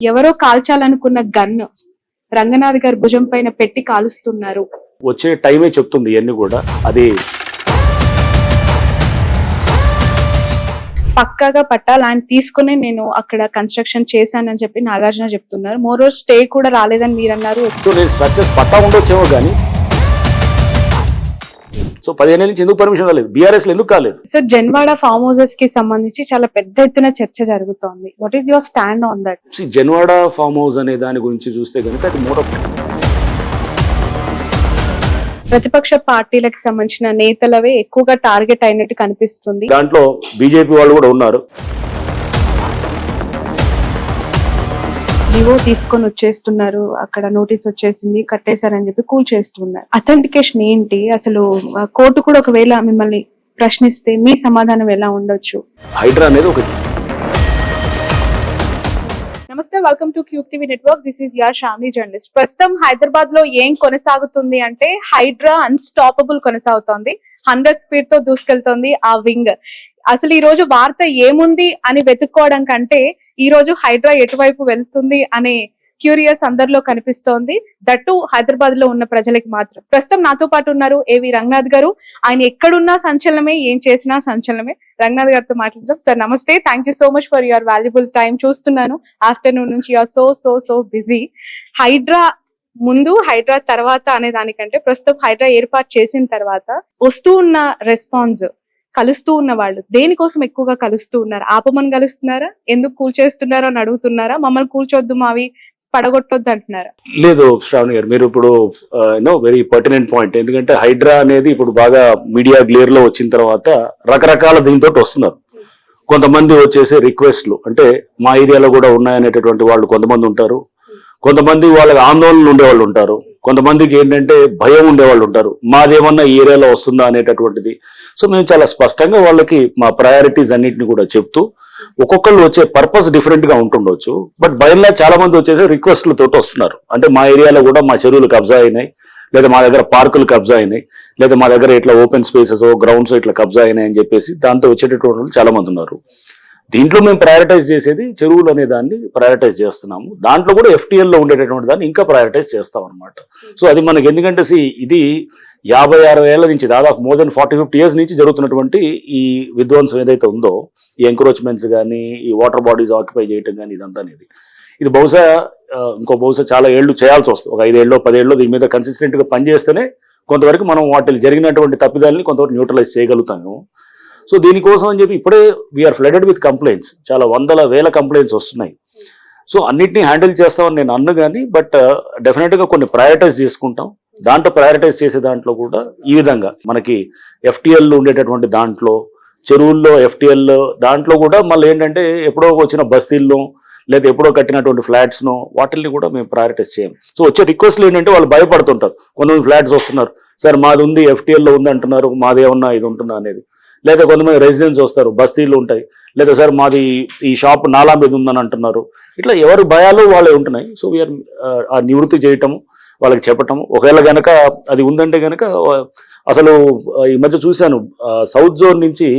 ఎవరో కాల్చాలనుకున్న గన్ రంగనాథ్ గారి భుజం పైన పెట్టి కాలుస్తున్నారు. వచ్చే టైమే చెప్తుంది ఇవన్నీ కూడా. అది పక్కాగా పట్టాలని తీసుకుని నేను అక్కడ కన్స్ట్రక్షన్ చేశానని చెప్పి నాగార్జున చెప్తున్నారు. మోరో స్టే కూడా రాలేదని మీరు అన్నారు. సో నేను స్ట్రక్చర్స్ పట్టా ఉండొచ్చేమో కానీ సో 15 ఏళ్ళ నుంచి ఎందుకు పర్మిషన్ రాలేదు, బీఆర్ఎస్ లో ఎందుకు కాలేదు? సార్, జన్వాడ ఫార్మ్ హౌసెస్ కి సంబంధించి చాలా పెద్ద ఎత్తున చర్చ జరుగుతోంది. What is your stand on that? Janwada farm house అనే దాని గురించి చూస్తే కనుక అది ప్రతిపక్ష పార్టీలకు సంబంధించిన నేతలవే ఎక్కువగా టార్గెట్ అయినట్టు కనిపిస్తుంది. దాంట్లో బీజేపీ వాళ్ళు కూడా ఉన్నారు. జీవో తీసుకొని వచ్చేస్తున్నారు, అక్కడ నోటీస్ వచ్చేసింది, కట్టేశారని చెప్పి కూల్ చేస్తున్నారు. అథెంటికేషన్ ఏంటి అసలు? కోర్టు కూడా ఒకవేళ మిమ్మల్ని ప్రశ్నిస్తే మీ సమాధానం ఎలా ఉండొచ్చు? హైడ్రా అనేది ఒక నమస్తే, welcome to Cube TV network. This is యా షామ్ని, జర్నలిస్ట్. ప్రస్తుతం హైదరాబాద్ లో ఏం కొనసాగుతుంది అంటే హైడ్రా అన్స్టాపబుల్ కొనసాగుతోంది. 100 స్పీడ్ తో దూసుకెళ్తోంది ఆ వింగ్. అసలు ఈ రోజు వార్త ఏముంది అని వెతుక్కోవడం కంటే ఈ రోజు హైడ్రా ఎటువైపు వెళ్తుంది అనే క్యూరియస్ అందరిలో కనిపిస్తోంది. దట్టు హైదరాబాద్ లో ఉన్న ప్రజలకి మాత్రం. ప్రస్తుతం నాతో పాటు ఉన్నారు ఏవి రంగనాథ్ గారు. ఆయన ఎక్కడున్నా సంచలనమే, ఏం చేసినా సంచలనమే. రంగనాథ్ గారితో మాట్లాడదాం. సార్ నమస్తే, thank you so much for your valuable time. చూస్తున్నాను ఆఫ్టర్నూన్ నుంచి యూఆర్ సో బిజీ. హైడ్రా ముందు, హైడ్రా తర్వాత అనే దానికంటే ప్రస్తుతం హైడ్రా ఏర్పాటు చేసిన తర్వాత వస్తూ ఉన్న రెస్పాన్స్, కలుస్తూ ఉన్న వాళ్ళు దేనికోసం ఎక్కువగా కలుస్తూ ఉన్నారు? ఆపమని కలుస్తున్నారా? ఎందుకు కూల్చేస్తున్నారో అని అడుగుతున్నారా? మమ్మల్ని కూల్చొద్దు, మావి పడగొట్టొద్దు అంటున్నారా? లేదు శ్రావణి గారు, మీరు ఇప్పుడు వెరీ పర్టినెంట్ పాయింట్. ఎందుకంటే హైడ్రా అనేది ఇప్పుడు బాగా మీడియా గ్లేర్ లో వచ్చిన తర్వాత రకరకాల దీంతో వస్తున్నారు. కొంతమంది వచ్చేసి రిక్వెస్ట్లు, అంటే మా ఏరియాలో కూడా ఉన్నాయనేటటువంటి వాళ్ళు కొంతమంది ఉంటారు. కొంతమంది వాళ్ళకి ఆందోళనలు ఉండేవాళ్ళు ఉంటారు. కొంతమందికి ఏంటంటే భయం ఉండేవాళ్ళు ఉంటారు, మాదేమన్నా ఈ ఏరియాలో వస్తుందా అనేటటువంటిది. సో మేము చాలా స్పష్టంగా వాళ్ళకి మా ప్రయారిటీస్ అన్నింటినీ కూడా చెప్తూ, ఒక్కొక్కళ్ళు వచ్చే పర్పస్ డిఫరెంట్ గా ఉంటుండొచ్చు, బట్ బయలులా చాలా మంది వచ్చేసి రిక్వెస్ట్లతో వస్తున్నారు. అంటే మా ఏరియాలో కూడా మా చెరువులు కబ్జా అయినాయి, లేదా మా దగ్గర పార్కులు కబ్జా అయినాయి, లేదా మా దగ్గర ఇట్లా ఓపెన్ స్పేసెస్ గ్రౌండ్స్ ఇట్లా కబ్జా అయినాయి అని చెప్పేసి దాంతో వచ్చేటటువంటి చాలా మంది ఉన్నారు. దీంట్లో మేము ప్రయారిటైజ్ చేసేది చెరువులు అనే దాన్ని ప్రయారిటైజ్ చేస్తున్నాము. దాంట్లో కూడా FTL లో ఉండేటటువంటి దాన్ని ఇంకా ప్రయారిటైజ్ చేస్తాం అనమాట. సో అది మనకి ఎందుకంటే ఇది 50-60 ఏళ్ల నుంచి, దాదాపు మోర్ దెన్ 40-50 years నుంచి జరుగుతున్నటువంటి ఈ విధ్వంసం ఏదైతే ఉందో, ఈ ఎంక్రోచ్మెంట్స్ కానీ, ఈ వాటర్ బాడీస్ ఆక్యుపై చేయటం కానీ, ఇదంతా అనేది ఇది బహుశా చాలా ఏళ్ళు చేయాల్సి వస్తుంది. ఒక 5 ఏళ్ళు 10 ఏళ్ళు దీని మీద కన్సిస్టెంట్ గా పనిచేస్తేనే కొంతవరకు మనం వాటిని జరిగినటువంటి తప్పిదాలని కొంతవరకు న్యూట్రలైజ్ చేయగలుగుతాము. సో దీనికోసం అని చెప్పి ఇప్పుడే వీఆర్ ఫ్లడెడ్ విత్ కంప్లైంట్స్, చాలా వందల వేల కంప్లైంట్స్ వస్తున్నాయి. సో అన్నిటినీ హ్యాండిల్ చేస్తామని నేను అన్ను కానీ, బట్ డెఫినెట్గా కొన్ని ప్రయారిటైజ్ చేసుకుంటాం. దాంట్లో ప్రయారిటైజ్ చేసే దాంట్లో కూడా ఈ విధంగా మనకి FTL ఉండేటటువంటి దాంట్లో, చెరువుల్లో FTL దాంట్లో కూడా మళ్ళీ ఏంటంటే ఎప్పుడో వచ్చిన బస్తీల్లో లేదా ఎప్పుడో కట్టినటువంటి ఫ్లాట్స్ను వాటిల్ని కూడా మేము ప్రయారిటైజ్ చేయం. సో వచ్చే రిక్వెస్ట్లు ఏంటంటే వాళ్ళు భయపడుతుంటారు. కొంతమంది ఫ్లాట్స్ వస్తున్నారు, సార్ మాది ఉంది, FTL లో ఉంది అంటున్నారు, మాది ఏమన్నా ఇది ఉంటుందా అనేది. లేదా కొంతమంది రెసిడెన్స్ వస్తారు, బస్తీలు ఉంటాయి, లేదా సార్ మాది ఈ షాప్ నాలా మీద ఉందని అంటున్నారు. ఇట్లా ఎవరి భయాలు వాళ్ళే ఉంటున్నాయి. సో వీఆర్ ఆ నివృత్తి చేయటము, వాళ్ళకి చెప్పటము. ఒకవేళ కనుక అది ఉందంటే కనుక, అసలు ఈ మధ్య చూశాను సౌత్ జోన్ నుంచి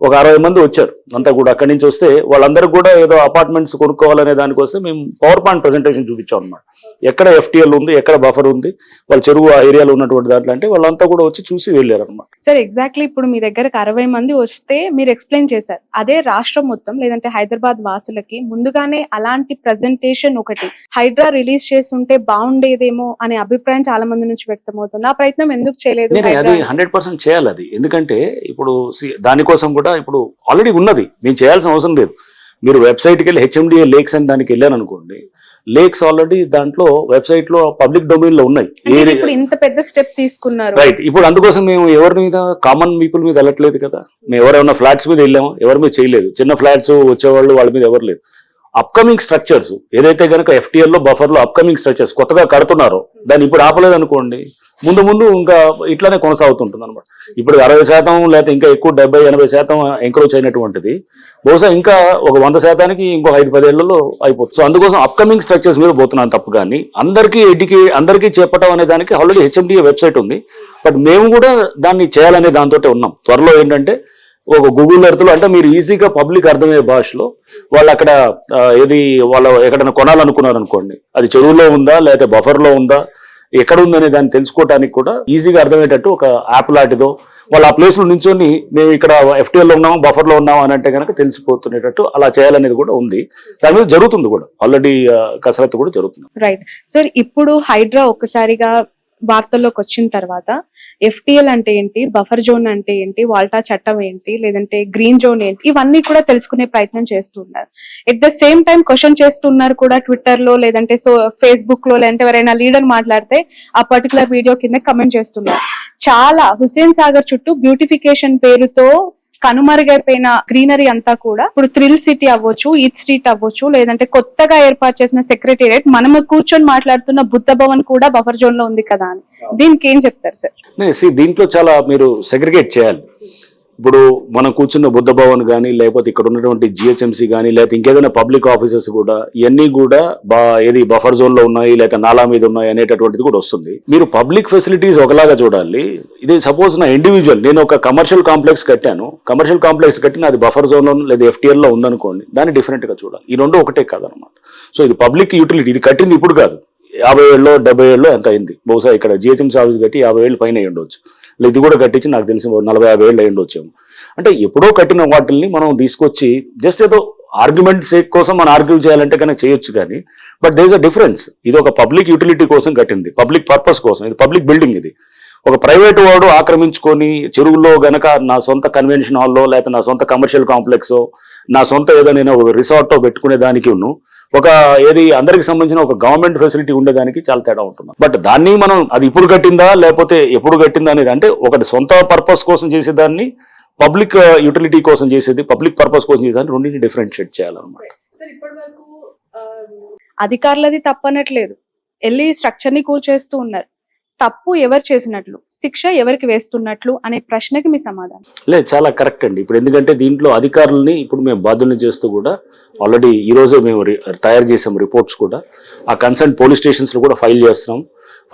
ఒక 60 మంది వచ్చారు. అంతా కూడా అక్కడి నుంచి వస్తే వాళ్ళందరూ కూడా ఏదో అపార్ట్మెంట్స్ కొనుక్కోవాలనే దానికోసం మేము పవర్ పాయింట్ ప్రెజెంటేషన్ చూపించాం అనమాట. ఎక్కడ FTL ఉంది, ఎక్కడ బఫర్ ఉంది, వాళ్ళ చెరువు ఆ ఏరియాలో ఉన్నటువంటి దాంట్లో అంటే వాళ్ళంతా కూడా వచ్చి చూసి వెళ్ళారు అనమాట. సార్, ఎగ్జాక్ట్లీ ఇప్పుడు మీ దగ్గరకు 60 మంది వస్తే మీరు ఎక్స్ప్లెయిన్ చేశారు. అదే రాష్ట్రం మొత్తం లేదంటే హైదరాబాద్ వాసులకి ముందుగానే అలాంటి ప్రెజెంటేషన్ ఒకటి హైడ్రా రిలీజ్ చేస్తుంటే బాగుండేదేమో అనే అభిప్రాయం చాలా మంది నుంచి వ్యక్తమవుతుంది. ఆ ప్రయత్నం ఎందుకు చేయలేదు? అది 100% చేయాలి. అది ఎందుకంటే ఇప్పుడు దానికోసం కూడా ఇప్పుడు ఆల్రెడీ ఉన్నది, మేము చేయాల్సిన అవసరం లేదు. మీరు వెబ్సైట్కి వెళ్ళి HMDA లేక్స్ అని దానికి వెళ్ళాను అనుకోండి, లేక్స్ ఆల్రెడీ దాంట్లో వెబ్సైట్ లో పబ్లిక్ డొమైన్ లో ఉన్నాయి. ఇంత పెద్ద స్టెప్ తీసుకున్నారు, రైట్. ఇప్పుడు అందుకోసం మేము ఎవరి మీద, కామన్ పీపుల్ మీద వెళ్ళట్లేదు కదా. మేము ఎవరైనా ఫ్లాట్స్ మీద వెళ్ళాము, ఎవరి మీద చేయలేదు. చిన్న ఫ్లాట్స్ వచ్చేవాళ్ళు వాళ్ళ మీద ఎవరు లేదు. అప్కమింగ్ స్ట్రక్చర్స్ ఏదైతే కనుక FTL లో బఫర్ లో అప్కమింగ్ స్ట్రక్చర్స్ కొత్తగా కడుతున్నారో దాన్ని ఇప్పుడు ఆపలేదు అనుకోండి, ముందు ఇంకా ఇట్లానే కొనసాగుతుంటుంది అనమాట. ఇప్పుడు 60% లేకపోతే ఇంకా ఎక్కువ 70-80% ఎంక్రోచ్ అయినటువంటిది బహుశా ఇంకా ఒక 100% ఇంకో 5-10 ఏళ్లలో అయిపోతుంది. సో అందుకోసం అప్కమింగ్ స్ట్రక్చర్స్ మీద పోతున్నాను తప్పు. కానీ అందరికీ చెప్పటం అనే దానికి ఆల్రెడీ HMDA వెబ్సైట్ ఉంది, బట్ మేము కూడా దాన్ని చేయాలనే దాంతో ఉన్నాం. త్వరలో ఏంటంటే ఒక గూగుల్ ఎర్త్ లో అంటే మీరు ఈజీగా పబ్లిక్ అర్థమయ్యే భాషలో వాళ్ళు అక్కడ ఏది వాళ్ళు ఎక్కడైనా కొనాలనుకున్నారు అనుకోండి, అది చెరువులో ఉందా లేకపోతే బఫర్ లో ఉందా ఎక్కడ ఉందనే దాన్ని తెలుసుకోవడానికి కూడా ఈజీగా అర్థమయ్యేటట్టు ఒక యాప్ లాంటిదో వాళ్ళు ఆ ప్లేస్ లో నించొని మేము ఇక్కడ FTL లో ఉన్నాము బఫర్ లో ఉన్నాము అని అంటే కనుక తెలిసిపోతున్నట్టు అలా చేయాలనేది కూడా ఉంది. దాని మీద జరుగుతుంది కూడా ఆల్రెడీ కసరత్తు కూడా జరుగుతుంది. రైట్ సార్, ఇప్పుడు హైడ్రా ఒక్కసారిగా వార్తల్లోకి వచ్చిన తర్వాత FTL అంటే ఏంటి, బఫర్ జోన్ అంటే ఏంటి, వాల్టా చట్టం ఏంటి, లేదంటే గ్రీన్ జోన్ ఏంటి, ఇవన్నీ కూడా తెలుసుకునే ప్రయత్నం చేస్తున్నారు. At the same time question చేస్తున్నారు కూడా ట్విట్టర్ లో, లేదంటే ఫేస్బుక్ లో, లేదంటే ఎవరైనా లీడర్ మాట్లాడితే ఆ పర్టికులర్ వీడియో కింద కమెంట్ చేస్తున్నారు. చాలా హుస్సేన్ సాగర్ చుట్టూ బ్యూటిఫికేషన్ పేరుతో కనుమరుగైపోయిన గ్రీనరీ అంతా కూడా ఇప్పుడు థ్రిల్ సిటీ అవ్వచ్చు, ఈత్ స్ట్రీట్ అవ్వచ్చు, లేదంటే కొత్తగా ఏర్పాటు చేసిన సెక్రటేరియట్, మనము కూర్చొని మాట్లాడుతున్న బుద్ధ భవన్ కూడా బఫర్ జోన్ లో ఉంది కదా అని, దీనికి ఏం చెప్తారు సార్? దీంట్లో చాలా మీరు సెగ్రిగేట్ చేయాలి. ఇప్పుడు మనం కూర్చున్న బుద్ధ భవన్ కానీ లేకపోతే ఇక్కడ ఉన్నటువంటి GHMC కానీ లేకపోతే ఇంకేదైనా పబ్లిక్ ఆఫీసెస్ కూడా ఇవన్నీ కూడా ఏది బఫర్ జోన్ లో ఉన్నాయి లేకపోతే నాలా మీద ఉన్నాయి అనేటటువంటిది కూడా వస్తుంది. మీరు పబ్లిక్ ఫెసిలిటీస్ ఒకలాగా చూడాలి. ఇది సపోజ్ నా ఇండివిజువల్ నేను ఒక కమర్షియల్ కాంప్లెక్స్ కట్టాను, కమర్షియల్ కాంప్లెక్స్ కట్టిన అది బఫర్ జోన్ లో లేదా FTL లో ఉందనుకోండి, దాన్ని డిఫరెంట్ గా చూడాలి. ఈ రెండు ఒకటే కాదనమాట. సో ఇది పబ్లిక్ యూటిలిటీ, ఇది కట్టింది ఇప్పుడు కాదు, 50 ఏళ్ళలో 70 ఏళ్ళలో ఎంత అయింది. బహుశా ఇక్కడ GHMC ఆఫీస్ కట్టి 50 ఏళ్ళు పైన ఉండొచ్చు, ఇది కూడా కట్టించి నాకు తెలిసి 40-50 ఏళ్ళు అయ్యుండొచ్చాము. అంటే ఎప్పుడో కట్టిన వాటిల్ని మనం తీసుకొచ్చి జస్ట్ ఏదో ఆర్గ్యుమెంట్ సేక్ కోసం మనం ఆర్గ్యూ చేయాలంటే కనుక చేయొచ్చు కానీ, but there is a difference. ఇది ఒక పబ్లిక్ యూటిలిటీ కోసం కట్టింది, పబ్లిక్ పర్పస్ కోసం, ఇది పబ్లిక్ బిల్డింగ్. ఇది ఒక ప్రైవేట్ వాడు ఆక్రమించుకొని చెరువులో గనక నా సొంత కన్వెన్షన్ హాల్లో లేకపోతే నా సొంత కమర్షియల్ కాంప్లెక్స్, నా సొంత ఏదో నేను రిసార్ట్ పెట్టుకునే దానికి ఒక ఏది అందరికి సంబంధించిన ఒక గవర్నమెంట్ ఫెసిలిటీ ఉండేదానికి చాలా తేడా ఉంటుంది. బట్ దాన్ని మనం అది ఇప్పుడు కట్టిందా లేకపోతే ఎప్పుడు కట్టిందా అనేది, అంటే ఒకటి సొంత పర్పస్ కోసం చేసేదాన్ని, పబ్లిక్ యూటిలిటీ కోసం చేసేది, పబ్లిక్ పర్పస్ కోసం చేసేదాన్ని, రెండింటిని డిఫరెన్షియేట్ చేయాలన్నమాట. అధికారులది తప్పనట్లేదు, వెళ్ళి స్ట్రక్చర్ ని కూల్చేస్తూ ఉన్నారు. తప్పు ఎవరు చేసినట్లు, శిక్ష ఎవరికి వేస్తున్నట్లు అనే ప్రశ్నకి మీ సమాధానం? లేదు, చాలా కరెక్ట్ అండి. ఇప్పుడు ఎందుకంటే దీంట్లో అధికారులని ఇప్పుడు మేము బాధ్యుల్ని చేస్తూ కూడా ఆల్రెడీ ఈ రోజే మేము తయారు చేసాం రిపోర్ట్స్ కూడా. ఆ కన్సర్న్ పోలీస్ స్టేషన్స్ లో కూడా ఫైల్ చేస్తున్నాం.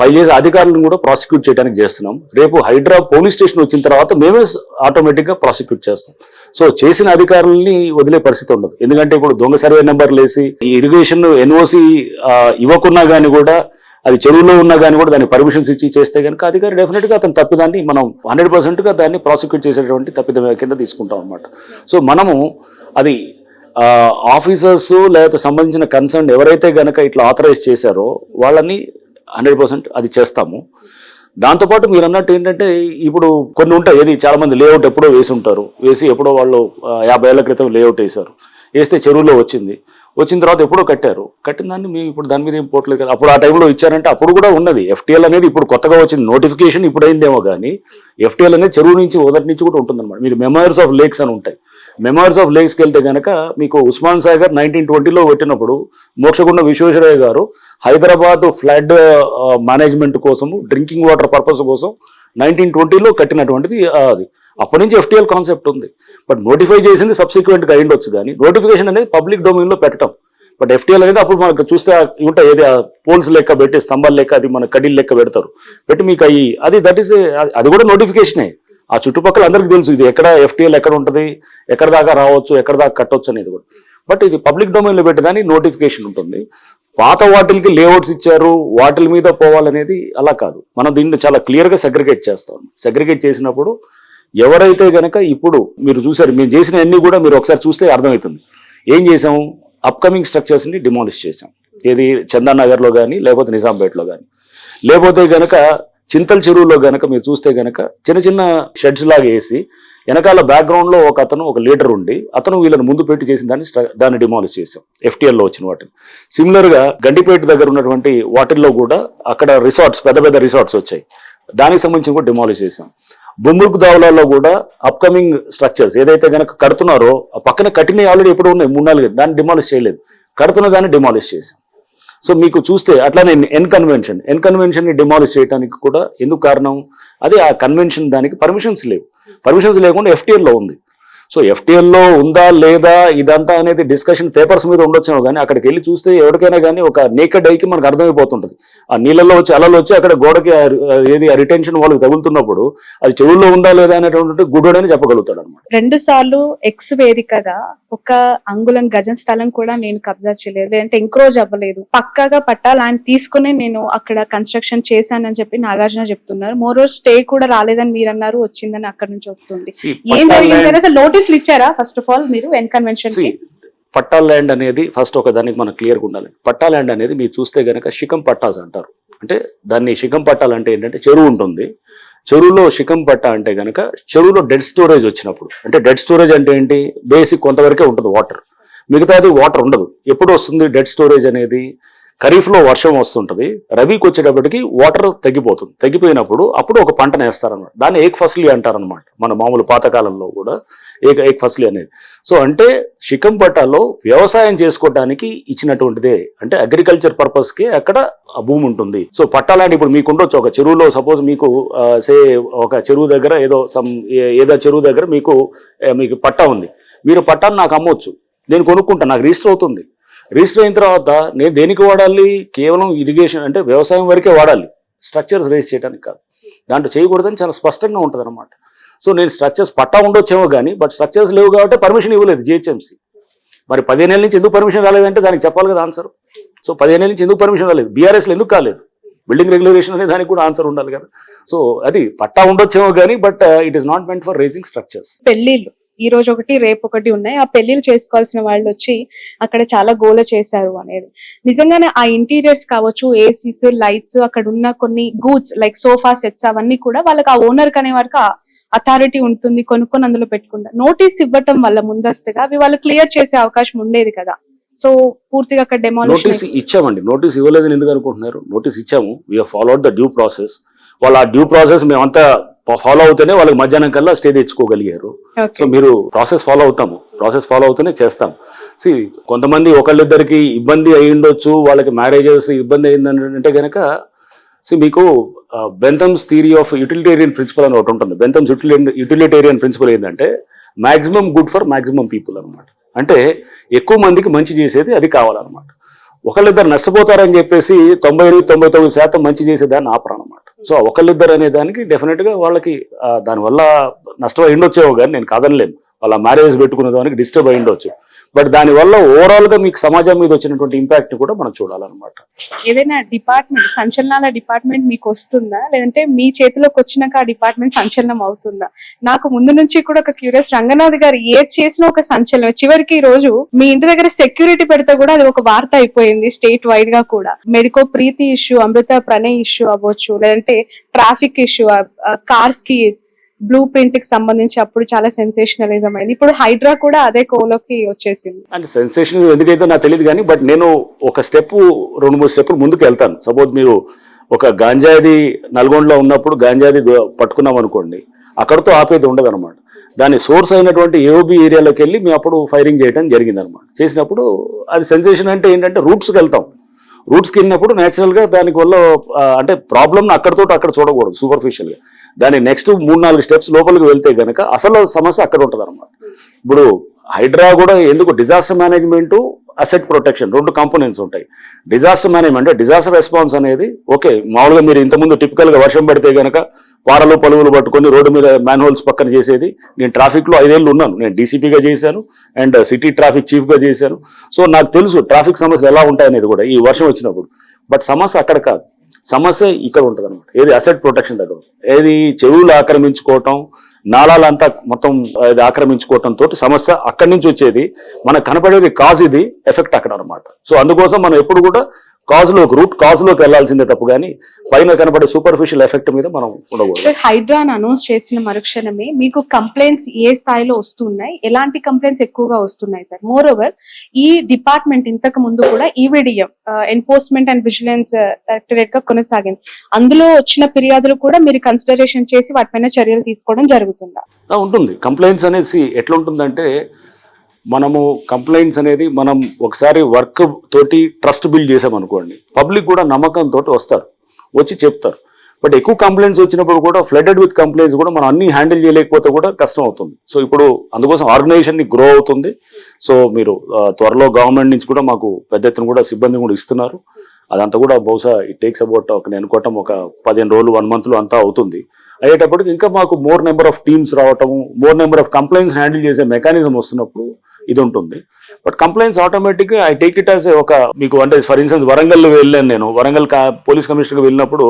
ఫైల్ చేసి అధికారులను కూడా ప్రాసిక్యూట్ చేయడానికి చేస్తున్నాం. రేపు హైడ్రా పోలీస్ స్టేషన్ వచ్చిన తర్వాత మేమే ఆటోమేటిక్ గా ప్రాసిక్యూట్ చేస్తాం. సో చేసిన అధికారులని వదిలే పరిస్థితి ఉండదు. ఎందుకంటే ఇప్పుడు దొంగ సర్వే నెంబర్లు వేసి ఈ ఇరిగేషన్ NOC ఇవ్వకున్నా కానీ కూడా, అది చెరువులో ఉన్నా కానీ కూడా దానికి పర్మిషన్స్ ఇచ్చి చేస్తే కనుక అధికారి డెఫినెట్ గా అతను తప్పిదాన్ని మనం 100% గా దాన్ని ప్రాసిక్యూట్ చేసేటువంటి తప్పిదం కింద తీసుకుంటాం అనమాట. సో మనము అది ఆఫీసర్స్ లేకపోతే సంబంధించిన కన్సర్న్ ఎవరైతే గనక ఇట్లా ఆథరైజ్ చేశారో వాళ్ళని 100% అది చేస్తాము. దాంతోపాటు మీరు అన్నట్టు ఏంటంటే ఇప్పుడు కొన్ని ఉంటాయి, ఏది చాలా మంది లేఅవుట్ ఎప్పుడో వేసి ఉంటారు, వేసి ఎప్పుడో వాళ్ళు 50 ఏళ్ల క్రితం లేఅవుట్ వేశారు, వేస్తే చెరువులో వచ్చిన తర్వాత ఎప్పుడో కట్టిన దాన్ని మేము ఇప్పుడు దాని మీద ఏం పోవట్లేదు కదా. అప్పుడు ఆ టైంలో ఇచ్చారంటే అప్పుడు కూడా ఉన్నది. FTL అనేది ఇప్పుడు కొత్తగా వచ్చింది, నోటిఫికేషన్ ఇప్పుడు అయిందేమో కానీ FTL అనేది చెరువు నుంచి మొదటి నుంచి కూడా ఉంటుందన్నమాట. మీరు మెమోరియల్స్ ఆఫ్ లేక్స్ అని ఉంటాయి. మెమోరియల్స్ ఆఫ్ లేక్స్కి వెళ్తే కనుక మీకు ఉస్మాన్ సాగర్ 1920లో పెట్టినప్పుడు మోక్షగుండ విశ్వేశ్వరయ్య గారు హైదరాబాద్ ఫ్లడ్ మేనేజ్మెంట్ కోసము, డ్రింకింగ్ వాటర్ పర్పస్ కోసం 1920లో కట్టినటువంటిది అది. అప్పటి నుంచి FTL కాన్సెప్ట్ ఉంది. బట్ నోటిఫై చేసింది సబ్సిక్వెంట్ గా అయ్యుండొచ్చు కానీ నోటిఫికేషన్ అనేది పబ్లిక్ డొమైన్ లో పెట్టడం. బట్ FTL అనేది అప్పుడు మనకు చూస్తే ఉంటాయి, ఏది పోల్స్ లెక్క పెట్టి స్తంభాలు లెక్క, అది మన కడీలు లెక్క పెడతారు, పెట్టి మీకు అది దట్ ఈస్ అది కూడా నోటిఫికేషనే. ఆ చుట్టుపక్కల అందరికీ తెలుసు ఇది ఎక్కడ FTL ఎక్కడ ఉంటుంది, ఎక్కడ దాకా రావచ్చు, ఎక్కడ దాకా కట్టవచ్చు అనేది కూడా. బట్ ఇది పబ్లిక్ డొమైన్ లో పెట్టేదానికి నోటిఫికేషన్ ఉంటుంది. పాత వాటిల్కి లేఅవుట్స్ ఇచ్చారు, వాటిల మీద పోవాలనేది అలా కాదు. మనం దీన్ని చాలా క్లియర్ గా సెగ్రిగేట్ చేస్తాం. సెగ్రిగేట్ చేసినప్పుడు ఎవరైతే గనక ఇప్పుడు మీరు చూసారు, మేము చేసిన అన్ని కూడా మీరు ఒకసారి చూస్తే అర్థమవుతుంది. ఏం చేసాము, అప్కమింగ్ స్ట్రక్చర్స్ ని డిమాలిష్ చేసాం. ఏది చందానగర్ లో కానీ లేకపోతే నిజాంపేటలో కానీ, లేకపోతే గనక చింతల చెరువులో గనక మీరు చూస్తే గనక చిన్న చిన్న షెడ్స్ లాగా వేసి వెనకాల బ్యాక్గ్రౌండ్ లో ఒక లీడర్ ఉండి అతను వీళ్ళని ముందు పెట్టి చేసిన దాన్ని డిమాలిష్ చేసాం FTL లో వచ్చిన వాటిని. సిమిలర్ గా గండిపేట దగ్గర ఉన్నటువంటి వాటిల్లో కూడా అక్కడ రిసార్ట్స్, పెద్ద పెద్ద రిసార్ట్స్ వచ్చాయి, దానికి సంబంధించి కూడా డిమాలిష్ చేసాం. బొమ్మూరుకు దావులలో కూడా అప్కమింగ్ స్ట్రక్చర్స్ ఏదైతే కనుక కడుతున్నారో ఆ పక్కన కట్టినవి ఆల్రెడీ ఎప్పుడు ఉన్నాయి 3-4, దాన్ని డిమాలిష్ చేయలేదు, కడుతున్న దాన్ని డిమాలిష్ చేశాం. సో మీకు చూస్తే అట్లానే ఎన్ కన్వెన్షన్ ని డిమాలిష్ చేయడానికి కూడా ఎందుకు కారణం, అదే ఆ కన్వెన్షన్ దానికి పర్మిషన్స్ లేవు, పర్మిషన్స్ లేకుండా FTL లో ఉంది. సో FTL లో ఉందా లేదా ఇదంతా అనేది డిస్కషన్ పేపర్స్ మీద ఉండొచ్చేమో కానీ అక్కడికి వెళ్ళి చూస్తే ఎవరికైనా కానీ ఒక నేకెడ్ ఐకి మనకు అర్థమైపోతుంటది. ఆ నీళ్ళలో వచ్చి అలలు వచ్చి అక్కడ గోడకి ఏది రిటెన్షన్ వాళ్ళకి తగులుతున్నప్పుడు అది చెవుల్లో ఉందా లేదా అనేటువంటి గుడ్డని చెప్పగలుగుతాడు అనమాట. 2 సార్లు ఎక్స్ వేదికగా ఒక అంగుళం గజం స్థలం కూడా నేను కబ్జా చేయలేదు, లేదంటే ఎంక్రోజ్ అవ్వలేదు, పక్కాగా పట్టా ల్యాండ్ తీసుకుని నేను అక్కడ కన్స్ట్రక్షన్ చేశానని చెప్పి నాగార్జున చెప్తున్నారు. మోరోవర్ స్టే కూడా రాలేదని మీరు అన్నారు, వచ్చిందని అక్కడ నుంచి వస్తుంది. ఏం జరిగింది? అసలు నోటీసులు ఇచ్చారా ఫస్ట్ ఆఫ్ ఆల్ మీరు ఎన్కన్వెన్షన్ కి? పట్టా ల్యాండ్ అనేది ఫస్ట్ ఒక దానికి మనం క్లియర్గా ఉండాలి. పట్టా ల్యాండ్ అనేది మీరు చూస్తే గనక శిఖం పట్టాస్ అంటారు. అంటే దాన్ని శిఖం పట్టాలు అంటే ఏంటంటే చెరువు ఉంటుంది, చెరువులో శిఖం పట్టా అంటే గనక చెరువులో డెడ్ స్టోరేజ్ వచ్చినప్పుడు, అంటే డెడ్ స్టోరేజ్ అంటే ఏంటి, బేసిక్ కొంతవరకే ఉంటుంది వాటర్, మిగతాది వాటర్ ఉండదు. ఎప్పుడు వస్తుంది డెడ్ స్టోరేజ్ అనేది? ఖరీఫ్లో వర్షం వస్తుంటది, రబీకి వచ్చేటప్పటికి వాటర్ తగ్గిపోతుంది, తగ్గిపోయినప్పుడు అప్పుడు ఒక పంటను వేస్తారనమాట. దాన్ని ఏక్ ఫసలి అంటారనమాట, మన మామూలు పాతకాలంలో కూడా ఏక్ ఫసలి అనేది. సో అంటే శిఖం పట్టాలో వ్యవసాయం చేసుకోవడానికి ఇచ్చినటువంటిదే, అంటే అగ్రికల్చర్ పర్పస్కి అక్కడ ఆ భూమి ఉంటుంది. సో పట్టాలంటే ఇప్పుడు మీకు ఉండొచ్చు ఒక చెరువులో, సపోజ్ మీకు ఒక చెరువు దగ్గర ఏదో చెరువు దగ్గర మీకు పట్టా ఉంది, మీరు పట్టాన్ని నాకు అమ్మొచ్చు, నేను కొనుక్కుంటా, నాకు రిజిస్టర్ అవుతుంది. రిజిస్టర్ అయిన తర్వాత నేను దేనికి వాడాలి? కేవలం ఇరిగేషన్ అంటే వ్యవసాయం వరకే వాడాలి, స్ట్రక్చర్స్ రేస్ చేయడానికి కాదు. దాంట్లో చేయకూడదని చాలా స్పష్టంగా ఉంటుంది అనమాట. సో నేను స్ట్రక్చర్స్ పట్టా ఉండొచ్చేమో కానీ బట్ స్ట్రక్చర్స్ లేవు కాబట్టి పర్మిషన్ ఇవ్వలేదు GHMC. మరి 15 ఏళ్ళ నుంచి ఎందుకు పర్మిషన్ రాలేదంటే దానికి చెప్పాలి కదా ఆన్సర్. సో 15 ఏళ్ళ నుంచి ఎందుకు పర్మిషన్ రాలేదు, BRSలో ఎందుకు కాలేదు, బిల్డింగ్ రెగ్యులేషన్ అనే దానికి కూడా ఆన్సర్ ఉండాలి కదా. సో అది పట్టా ఉండొచ్చేమో కానీ but it is not meant for raising structures. పెళ్లిళ్ళు ఈ రోజు ఒకటి రేపు ఒకటి ఉన్నాయి, ఆ పెళ్లిళ్ళు చేసుకోవాల్సిన వాళ్ళు వచ్చి అక్కడ చాలా గోల చేశారు అనేది నిజంగానే. ఆ ఇంటీరియర్స్ కావచ్చు, ఏసీస్, లైట్స్, అక్కడ ఉన్న కొన్ని గూడ్స్ లైక్ సోఫా సెట్స్ అవన్నీ కూడా వాళ్ళకి ఆ ఓనర్ అనే వారికి అథారిటీ ఉంటుంది, కొనుక్కొని అందులో పెట్టుకుంటారు. నోటీస్ ఇవ్వటం వల్ల ముందస్తుగా అవి వాళ్ళు క్లియర్ చేసే అవకాశం ఉండేది కదా. సో పూర్తిగా అక్కడ నోటీస్ ఇచ్చామండి. నోటీస్ ఇవ్వలేదని ఎందుకు అనుకుంటున్నారు? నోటీస్ ఇచ్చాము, we have followed the due process. వాళ్ళు ఆ డ్యూ ప్రాసెస్ మేమంతా ఫాలో అవుతూనే వాళ్ళకి మధ్యాహ్నం కల్లా స్టే తెచ్చుకోగలిగారు. సో మీరు ప్రాసెస్ ఫాలో అవుతూనే చేస్తాం. కొంతమంది ఒకళ్ళిద్దరికి ఇబ్బంది అయి ఉండొచ్చు, వాళ్ళకి మ్యారేజెస్ ఇబ్బంది అయిందంటే కనుక మీకు బెంథమ్స్ థియరీ ఆఫ్ యూటిలిటేరియన్ ప్రిన్సిపల్ అని ఒకటి ఉంటుంది. బెంథమ్స్ యూటిలిటేరియన్ ప్రిన్సిపల్ ఏంటంటే maximum good for maximum people అనమాట. అంటే ఎక్కువ మందికి మంచి చేసేది అది కావాలన్నమాట. ఒకళ్ళిద్దరు నష్టపోతారని చెప్పేసి 99% మంచి చేసేదాన్ని ఆపరన్నమాట. సో ఒకళ్ళిద్దరు అనే దానికి డెఫినెట్ గా వాళ్ళకి దానివల్ల నష్టం అయి ఉండొచ్చేవో కానీ నేను కాదనలేను, వాళ్ళ మ్యారేజ్ పెట్టుకునే దానికి డిస్టర్బ్ అయి ఉండొచ్చు. బట్ దానివల్ల ఓవరాల్ గా మీకు సమాజం మీద వచ్చినటువంటి ఇంపాక్ట్ కూడా మనం చూడాలన్నమాట. ఏదైనా డిపార్ట్మెంట్ సంచలనాల డిపార్ట్మెంట్ మీకు వస్తుందా, లేదంటే మీ చేతిలోకి వచ్చినాక ఆ డిపార్ట్మెంట్ సంచలనం అవుతుందా? నాకు ముందు నుంచి కూడా ఒక క్యూరియస్, రంగనాథ్ గారు ఏది చేసినా ఒక సంచలనం. చివరికి ఈ రోజు మీ ఇంటి దగ్గర సెక్యూరిటీ పెడితే కూడా అది ఒక వార్త అయిపోయింది స్టేట్ వైడ్ గా కూడా. మెడికో ప్రీతి ఇష్యూ, అమృత ప్రణయ్ ఇష్యూ అవ్వచ్చు, లేదంటే ట్రాఫిక్ ఇష్యూ, కార్స్ కి బ్లూ ప్రింట్ కి సంబంధించి అప్పుడు చాలా సెన్సేషనలిజం అయింది. ఇప్పుడు హైడ్రా కూడా అదే కోలోకి వచ్చేసింది. అంటే సెన్సేషన్ ఎందుకైతే నాకు తెలియదు కానీ బట్ నేను ఒక స్టెప్ 2-3 స్టెప్పులు ముందుకు వెళ్తాను. సపోజ్ మీరు ఒక గాంజాది నల్గొండలో ఉన్నప్పుడు గాంజాది పట్టుకున్నాం అనుకోండి, అక్కడతో ఆపేది ఉండదు అనమాట. దాని సోర్స్ అయినటువంటి AOB ఏరియాలోకి వెళ్ళి మేము అప్పుడు ఫైరింగ్ చేయడం జరిగింది అనమాట. చేసినప్పుడు అది సెన్సేషన్ అంటే ఏంటంటే రూట్స్కి వెళ్తాం. రూట్స్కి వెళ్ళినప్పుడు న్యాచురల్గా దానికి వల్ల అంటే ప్రాబ్లమ్ అక్కడ చూడకూడదు సూపర్ఫిషియల్గా. దాని నెక్స్ట్ 3-4 స్టెప్స్ లోపలికి వెళ్తే కనుక అసలు సమస్య అక్కడ ఉంటుంది అనమాట. ఇప్పుడు హైడ్రా కూడా ఎందుకు disaster management, asset protection 2 components ఉంటాయి. డిజాస్టర్ మేనేజ్మెంట్, డిజాస్టర్ రెస్పాన్స్ అనేది ఓకే, మామూలుగా మీరు ఇంతకుముందు టిపికల్గా వర్షం పడితే కనుక పారలు పలువులు పట్టుకొని రోడ్డు మీద మ్యాన్హోల్స్ పక్కన చేసేది. నేను ట్రాఫిక్లో 5 ఏళ్ళు ఉన్నాను, నేను DCPగా చేశాను అండ్ సిటీ ట్రాఫిక్ చీఫ్గా చేశాను. సో నాకు తెలుసు ట్రాఫిక్ సమస్యలు ఎలా ఉంటాయనేది కూడా ఈ వర్షం వచ్చినప్పుడు. బట్ సమస్య అక్కడ కాదు, సమస్య ఇక్కడ ఉంటుంది అనమాట. ఏది అసెట్ ప్రొటెక్షన్ దగ్గర, ఏది చెరువులు ఆక్రమించుకోవటం, నాళాలంతా మొత్తం ఆక్రమించుకోవటం తోటి సమస్య అక్కడి నుంచి వచ్చేది. మనకు కనపడేది కాజ్, ఇది ఎఫెక్ట్ అక్కడ అనమాట. సో అందుకోసం మనం ఎప్పుడు కూడా రూట్ కాజ్ లోకి వెళ్లాల్సిందే తప్పు కానీ పైన కనబడే సూపర్ఫిషియల్ ఎఫెక్ట్ మీద మనం ఉండకూడదు. హైడ్రా అనౌన్స్ చేసిన మరుక్షణమే మీకు కంప్లైంట్స్ ఏ స్థాయిలో వస్తున్నాయి, ఎలాంటి కంప్లైంట్స్ ఎక్కువగా వస్తున్నాయి సార్? మోర్ ఓవర్ ఈ డిపార్ట్మెంట్ ఇంతకు ముందు కూడా EVDM enforcement and vigilance directorate గా కొనసాగింది. అందులో వచ్చిన ఫిర్యాదులు కూడా మీరు కన్సిడరేషన్ చేసి వాటిపైన చర్యలు తీసుకోవడం జరుగుతుందా? ఉంటుంది. కంప్లైంట్స్ అనేది ఎట్లా ఉంటుందంటే మనము కంప్లైంట్స్ అనేది మనం ఒకసారి వర్క్ తోటి ట్రస్ట్ బిల్డ్ చేసామనుకోండి, పబ్లిక్ కూడా నమ్మకంతో వస్తారు, వచ్చి చెప్తారు. బట్ ఎక్కువ కంప్లైంట్స్ వచ్చినప్పుడు కూడా ఫ్లడెడ్ విత్ కంప్లైంట్స్ కూడా మనం అన్ని హ్యాండిల్ చేయలేకపోతే కూడా కష్టం అవుతుంది. సో ఇప్పుడు అందుకోసం ఆర్గనైజేషన్ ని గ్రో అవుతుంది. సో మీరు త్వరలో గవర్నమెంట్ నుంచి కూడా మాకు పెద్ద ఎత్తున కూడా సిబ్బంది కూడా ఇస్తున్నారు. అదంతా కూడా బహుశా ఇట్ టేక్స్ అబౌట్ నేను అనుకోవటం ఒక 15 రోజులు 1 month అంతా అవుతుంది. అయ్యేటప్పటికి ఇంకా మాకు మోర్ నెంబర్ ఆఫ్ టీమ్స్ రావటము, more number of complaints handle చేసే మెకానిజం వస్తున్నప్పుడు ఇది ఉంటుంది. బట్ కంప్లైంట్స్ ఆటోమేటిక్ గా ఐ టేక్ ఇట్ యాజ్ ఒక మీకు అంటే ఫర్ ఇన్స్టెన్స్ వరంగల్ వెళ్ళాను నేను. వరంగల్ పోలీస్ కమిషనర్కి వెళ్ళినప్పుడు